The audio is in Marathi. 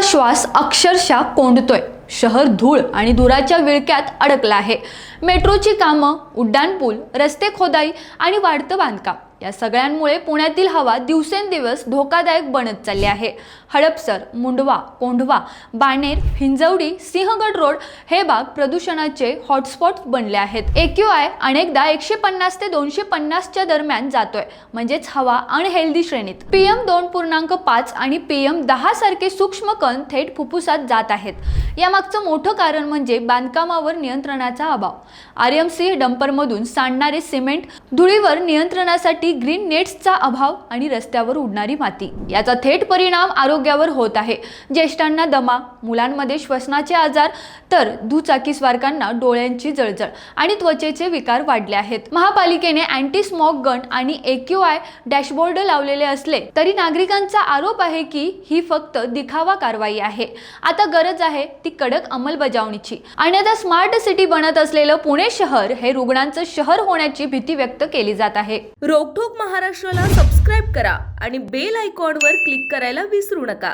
श्वास अक्षरशः कोंडतोय. शहर धूळ आणि धुराच्या विळक्यात अडकलं आहे. मेट्रोची कामं, उड्डाणपूल, रस्ते खोदाई आणि वाढतं बांधकाम या सगळ्यांमुळे पुण्यातील हवा दिवसेंदिवस धोकादायक बनत चालली आहे. हडपसर, मुंडवा, कोंढवा, बाणेर, हिंजवडी, सिंहगड रोड हे भाग प्रदूषणाचे हॉटस्पॉट बनले आहेत. AQI अनेकदा 150 ते 250 च्या दरम्यान जातोय, म्हणजेच हवा अनहेल्दी श्रेणीत. PM 2.5 आणि PM 10 सारखे सूक्ष्म कण थेट फुफ्फुसात जात आहेत. यामागचं मोठं कारण म्हणजे बांधकामावर नियंत्रणाचा अभाव. RMC डंपरमधून सांडणारे सिमेंट, धुळीवर नियंत्रणासाठी ग्रीन नेट्सचा अभाव आणि रस्त्यावर उडणारी माती याचा थेट परिणाम आरोग्यावर होत आहे. ज्येष्ठांना दमा, मुलांमध्ये श्वसनाचे आजार, तर दुचाकीस्वारकांना डोळ्यांची जळजळ आणि त्वचेचे विकार वाढले आहेत. महापालिकेने अँटी स्मॉग गन आणि AQI डॅशबोर्ड लावलेले असले तरी नागरिकांचा आरोप आहे की ही फक्त दिखावा कारवाई आहे. आता गरज आहे ती कडक अंमलबजावणीची. अन्यथा स्मार्ट सिटी बनत असलेलं पुणे शहर हे रुग्णांचं शहर होण्याची भीती व्यक्त केली जात आहे. रोकठोक महाराष्ट्राला सबस्क्राईब करा आणि बेल आयकॉनवर क्लिक करायला विसरू नका.